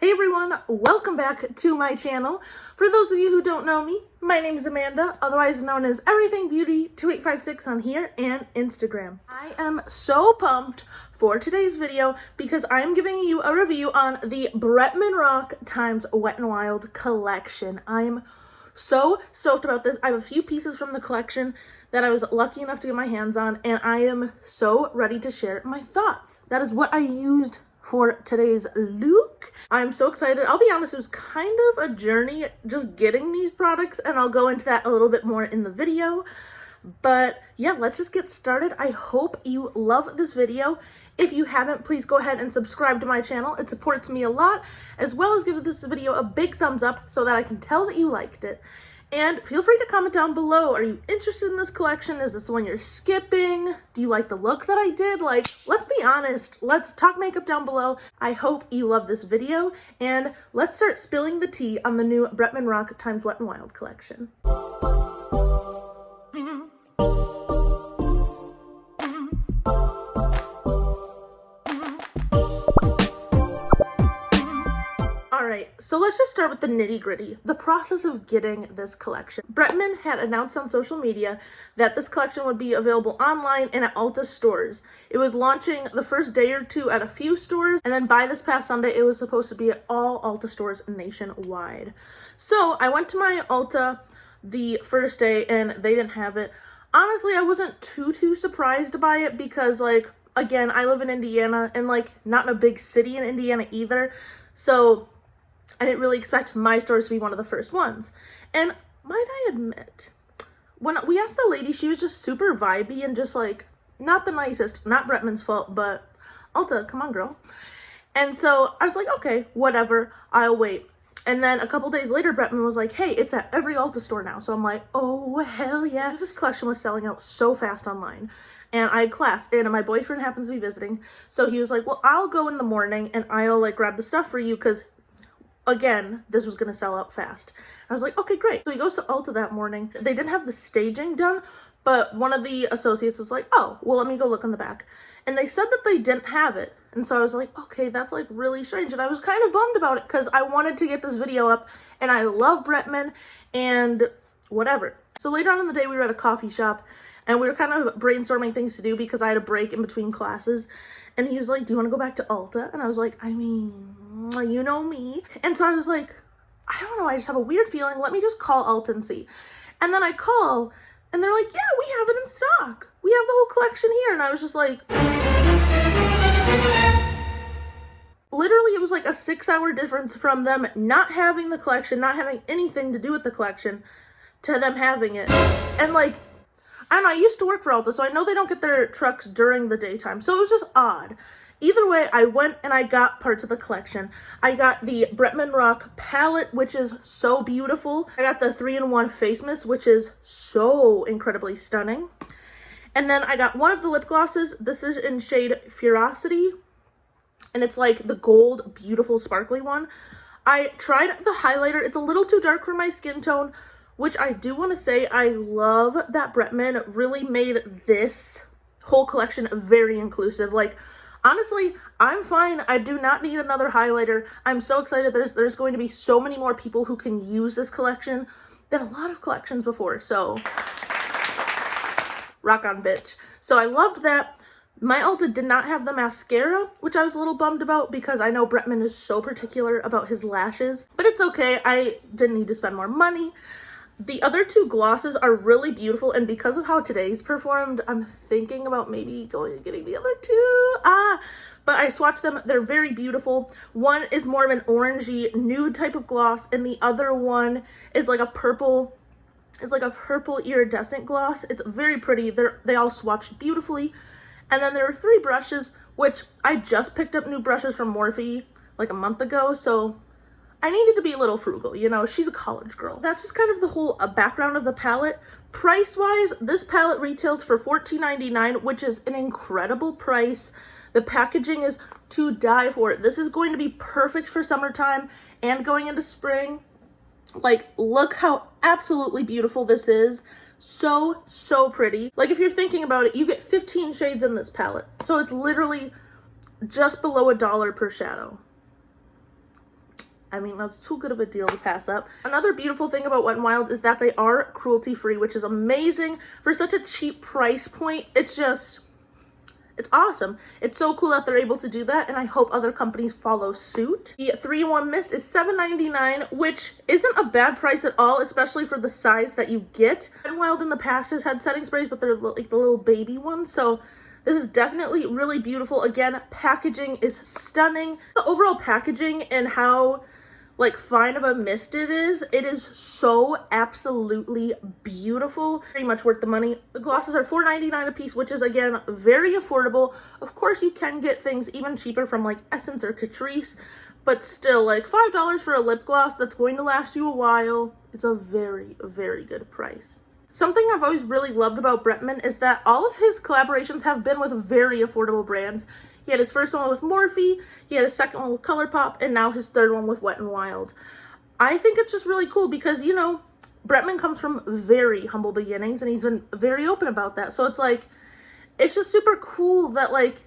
Hey everyone, welcome back to my channel. For those of you who don't know me, my name is Amanda, otherwise known as Everything Beauty 2856 on here and Instagram. I am so pumped for today's video because I'm giving you a review on the Bretman Rock X Wet n Wild collection. I'm so stoked about this. I have a few pieces from the collection that I was lucky enough to get my hands on, and I am so ready to share my thoughts. That is what I used for today's look. I'm so excited. I'll be honest, it was kind of a journey just getting these products, and I'll go into that a little bit more in the video. But yeah, let's just get started. I hope you love this video. If you haven't, please go ahead and subscribe to my channel. It supports me a lot, as well as give this video a big thumbs up so that I can tell that you liked it. And feel free to comment down below. Are you interested in this collection? Is this the one you're skipping? Do you like the look that I did? Like, let's be honest. Let's talk makeup down below. I hope you love this video. And let's start spilling the tea on the new Bretman Rock X Wet n Wild collection. Alright, so let's just start with the nitty-gritty, the process of getting this collection. Bretman had announced on social media that this collection would be available online and at Ulta stores. It was launching the first day or two at a few stores, and then by this past Sunday, it was supposed to be at all Ulta stores nationwide. So I went to my Ulta the first day and they didn't have it. Honestly, I wasn't too surprised by it because, like, again, I live in Indiana and, like, not in a big city in Indiana either. So I didn't really expect my stores to be one of the first ones. And might I admit, when we asked the lady, she was just super vibey and just like, not the nicest, not Bretman's fault, but Ulta, come on girl. And so I was like, okay, whatever, I'll wait. And then a couple days later, Bretman was like, hey, it's at every Ulta store now. So I'm like, oh, hell yeah. This collection was selling out so fast online. And I had class, and my boyfriend happens to be visiting. So he was like, well, I'll go in the morning and I'll like grab the stuff for you because, again, this was going to sell out fast. I was like, okay, great. So he goes to Ulta that morning. They didn't have the staging done, but one of the associates was like, oh, well, let me go look in the back. And they said that they didn't have it. And so I was like, okay, that's like really strange. And I was kind of bummed about it because I wanted to get this video up and I love Bretman and whatever. So later on in the day, we were at a coffee shop and we were kind of brainstorming things to do because I had a break in between classes. And he was like, do you want to go back to Ulta? And I was like, I mean, you know me. And so I was like, I don't know, I just have a weird feeling. Let me just call Ulta and see. And then I call and they're like, yeah, we have it in stock. We have the whole collection here. And I was just like, literally it was like a 6-hour difference from them not having the collection, not having anything to do with the collection, to them having it. And like, I don't know, I used to work for Ulta, so I know they don't get their trucks during the daytime. So it was just odd. Either way, I went and I got parts of the collection. I got the Bretman Rock palette, which is so beautiful. I got the 3-in-1 face mist, which is so incredibly stunning. And then I got one of the lip glosses. This is in shade Ferocity. And it's like the gold, beautiful, sparkly one. I tried the highlighter. It's a little too dark for my skin tone, which I do want to say I love that Bretman really made this whole collection very inclusive. Like, honestly, I'm fine. I do not need another highlighter. I'm so excited. There's going to be so many more people who can use this collection than a lot of collections before. So, rock on, bitch. So I loved that. My Ulta did not have the mascara, which I was a little bummed about because I know Bretman is so particular about his lashes. But it's okay. I didn't need to spend more money. The other two glosses are really beautiful, and because of how today's performed, I'm thinking about maybe going and getting the other two. But I swatched them. They're very beautiful. One is more of an orangey nude type of gloss, and the other one is like a purple, iridescent gloss. It's very pretty. They all swatched beautifully. And then there are 3 brushes, which I just picked up new brushes from Morphe like a month ago, so I needed to be a little frugal, you know, she's a college girl. That's just kind of the whole background of the palette. Price-wise, this palette retails for $14.99, which is an incredible price. The packaging is to die for. This is going to be perfect for summertime and going into spring. Like, look how absolutely beautiful this is. So pretty. Like, if you're thinking about it, you get 15 shades in this palette. So it's literally just below $1 per shadow. I mean, that's too good of a deal to pass up. Another beautiful thing about Wet n Wild is that they are cruelty-free, which is amazing for such a cheap price point. It's awesome. It's so cool that they're able to do that, and I hope other companies follow suit. The 3-in-1 mist is $7.99, which isn't a bad price at all, especially for the size that you get. Wet n Wild in the past has had setting sprays, but they're like the little baby ones, so this is definitely really beautiful. Again, packaging is stunning. The overall packaging and how like fine of a mist it is so absolutely beautiful. Pretty much worth the money. The glosses are $4.99 a piece, which is again very affordable. Of course, you can get things even cheaper from like Essence or Catrice, but still, like $5 for a lip gloss that's going to last you a while is a very, very good price. Something I've always really loved about Bretman is that all of his collaborations have been with very affordable brands. He had his first one with Morphe, he had his second one with ColourPop, and now his third one with Wet n Wild. I think it's just really cool because, you know, Bretman comes from very humble beginnings and he's been very open about that. So it's like, it's just super cool that like,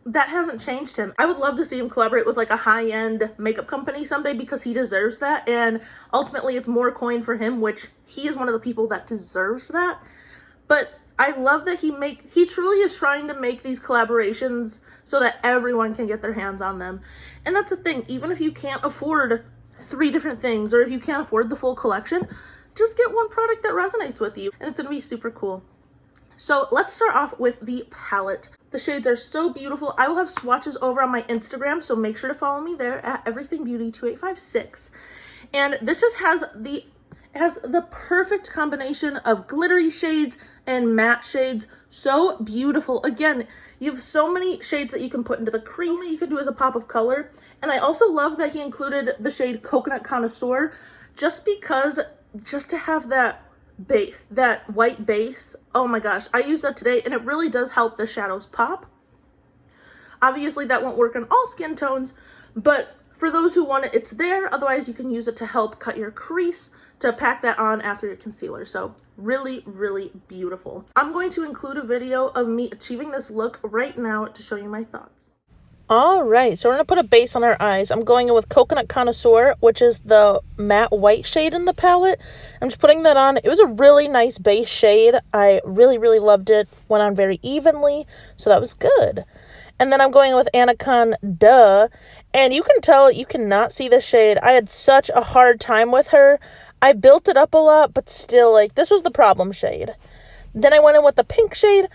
that hasn't changed him. I would love to see him collaborate with like a high-end makeup company someday because he deserves that, and ultimately it's more coin for him, which he is one of the people that deserves that. But I love that he truly is trying to make these collaborations so that everyone can get their hands on them. And that's the thing, even if you can't afford 3 different things, or if you can't afford the full collection, just get one product that resonates with you, and it's gonna be super cool. So let's start off with the palette. The shades are so beautiful. I will have swatches over on my Instagram, so make sure to follow me there at everythingbeauty2856. And this just has the perfect combination of glittery shades and matte shades. So beautiful. Again, you have so many shades that you can put into the cream that you can do as a pop of color. And I also love that he included the shade Coconut Connoisseur just to have that white base. Oh my gosh, I used that today and it really does help the shadows pop. Obviously that won't work on all skin tones, but for those who want it, it's there. Otherwise you can use it to help cut your crease, to pack that on after your concealer. So really, really beautiful. I'm going to include a video of me achieving this look right now to show you my thoughts. All right, so we're going to put a base on our eyes. I'm going in with Coconut Connoisseur, which is the matte white shade in the palette. I'm just putting that on. It was a really nice base shade. I really, really loved it. Went on very evenly, so that was good. And then I'm going with Anaconda, and you can tell you cannot see the shade. I had such a hard time with her. I built it up a lot, but still, like, this was the problem shade. Then I went in with the pink shade,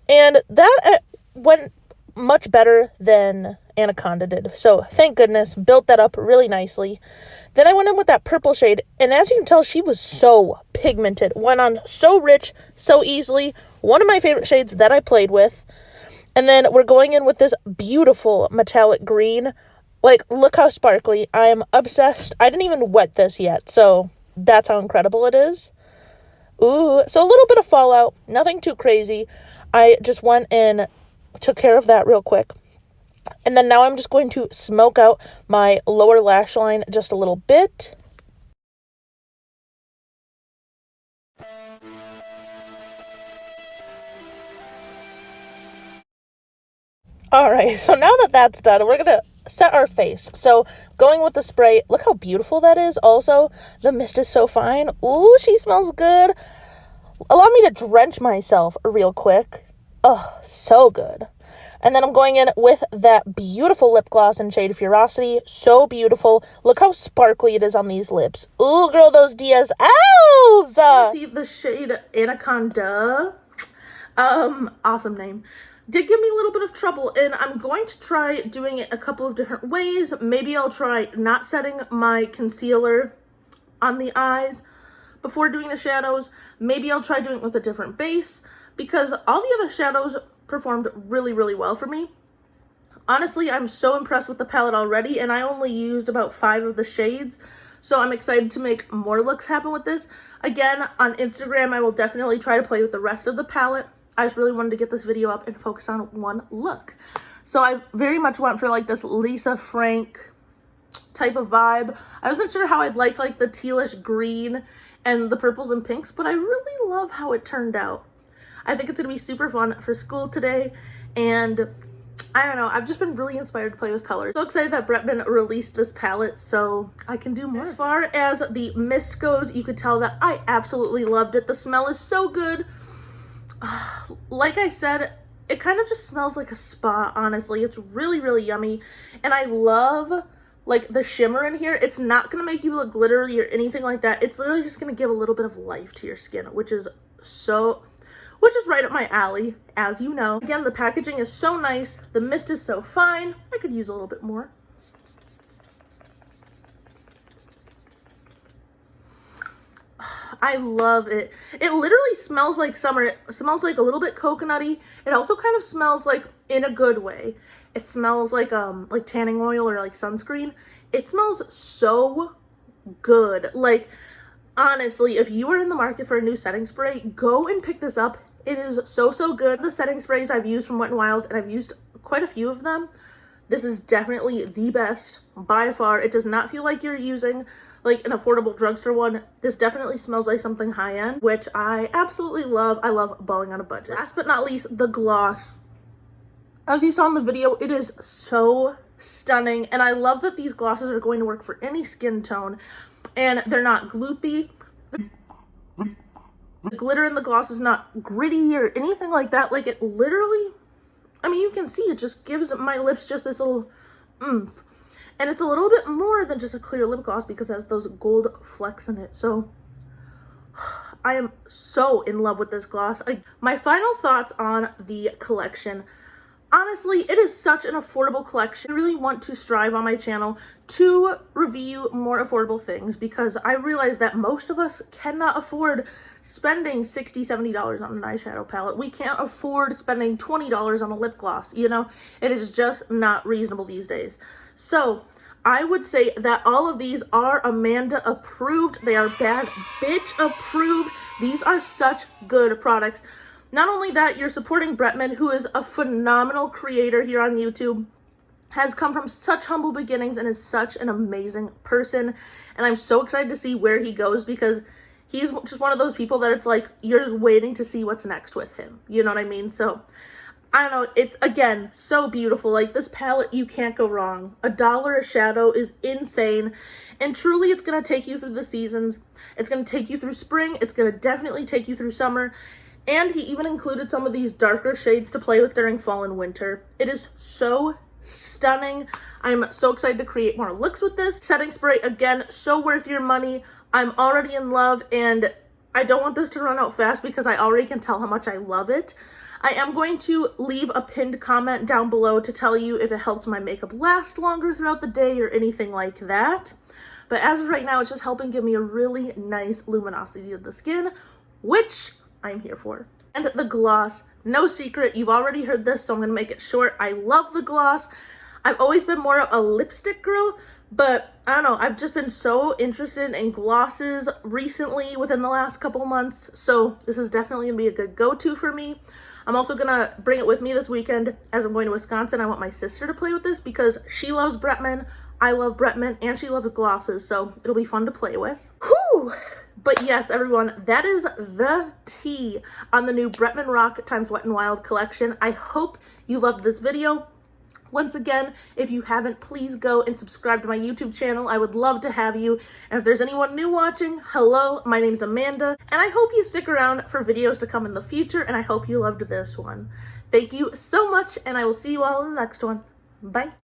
and that went much better than Anaconda did. So thank goodness, built that up really nicely. Then I went in with that purple shade, and as you can tell, she was so pigmented. Went on so rich, so easily. One of my favorite shades that I played with. And then we're going in with this beautiful metallic green. Like, look how sparkly. I am obsessed. I didn't even wet this yet, so that's how incredible it is. Ooh, so a little bit of fallout, nothing too crazy. I just went and took care of that real quick. And then now I'm just going to smoke out my lower lash line just a little bit. All right, so now that that's done, we're going to set our face. So going with the spray, look how beautiful that is. Also, the mist is so fine. Ooh, she smells good. Allow me to drench myself real quick. Oh, so good. And then I'm going in with that beautiful lip gloss in shade Furosity. So beautiful. Look how sparkly it is on these lips. Ooh, girl, those DSLs. See the shade Anaconda. Awesome name. Did give me a little bit of trouble, and I'm going to try doing it a couple of different ways. Maybe I'll try not setting my concealer on the eyes before doing the shadows. Maybe I'll try doing it with a different base, because all the other shadows performed really, really well for me. Honestly, I'm so impressed with the palette already, and I only used about 5 of the shades, so I'm excited to make more looks happen with this. Again, on Instagram, I will definitely try to play with the rest of the palette. I just really wanted to get this video up and focus on one look. So I very much went for like this Lisa Frank type of vibe. I wasn't sure how I'd like the tealish green and the purples and pinks, but I really love how it turned out. I think it's gonna be super fun for school today, and I don't know, I've just been really inspired to play with colors. So excited that Bretman released this palette so I can do more. As far as the mist goes, you could tell that I absolutely loved it. The smell is so good. Like I said, it kind of just smells like a spa, honestly. It's really, really yummy. And I love, like, the shimmer in here. It's not going to make you look glittery or anything like that. It's literally just going to give a little bit of life to your skin, which is right up my alley, as you know. Again, the packaging is so nice. The mist is so fine. I could use a little bit more. I love it. It literally smells like summer. It smells like a little bit coconutty. It also kind of smells like, in a good way, it smells like tanning oil or like sunscreen. It smells so good. Like, honestly, if you are in the market for a new setting spray, go and pick this up. It is so, so good. The setting sprays I've used from Wet n Wild, and I've used quite a few of them, this is definitely the best by far. It does not feel like you're using like an affordable drugstore one. This definitely smells like something high-end, which I absolutely love. I love balling on a budget. Last but not least, the gloss. As you saw in the video, it is so stunning, and I love that these glosses are going to work for any skin tone, and they're not gloopy. The glitter in the gloss is not gritty or anything like that. Like, it literally, I mean, you can see it just gives my lips just this little oomph. And it's a little bit more than just a clear lip gloss because it has those gold flecks in it. So I am so in love with this gloss. My final thoughts on the collection. Honestly, it is such an affordable collection. I really want to strive on my channel to review more affordable things because I realize that most of us cannot afford spending $60, $70 on an eyeshadow palette. We can't afford spending $20 on a lip gloss, you know? It is just not reasonable these days. So I would say that all of these are Amanda approved. They are bad bitch approved. These are such good products. Not only that, you're supporting Bretman, who is a phenomenal creator here on YouTube, has come from such humble beginnings and is such an amazing person. And I'm so excited to see where he goes because he's just one of those people that it's like, you're just waiting to see what's next with him. You know what I mean? So, I don't know. It's, again, so beautiful. Like, this palette, you can't go wrong. $1 a shadow is insane. And truly, it's going to take you through the seasons. It's going to take you through spring. It's going to definitely take you through summer. And he even included some of these darker shades to play with during fall and winter. It is so stunning. I'm so excited to create more looks with this. Setting spray, again, so worth your money. I'm already in love, and I don't want this to run out fast because I already can tell how much I love it. I am going to leave a pinned comment down below to tell you if it helped my makeup last longer throughout the day or anything like that. But as of right now, it's just helping give me a really nice luminosity of the skin, which I'm here for. And the gloss, no secret, you've already heard this, so I'm gonna make it short. I love the gloss. I've always been more of a lipstick girl, but I don't know, I've just been so interested in glosses recently within the last couple months, so this is definitely gonna be a good go-to for me. I'm also gonna bring it with me this weekend as I'm going to Wisconsin. I want my sister to play with this because she loves Bretman, I love Bretman, and she loves glosses, so it'll be fun to play with. Whew! But yes, everyone, that is the tea on the new Bretman Rock X Wet n Wild collection. I hope you loved this video. Once again, if you haven't, please go and subscribe to my YouTube channel. I would love to have you. And if there's anyone new watching, hello, my name's Amanda. And I hope you stick around for videos to come in the future. And I hope you loved this one. Thank you so much, and I will see you all in the next one. Bye.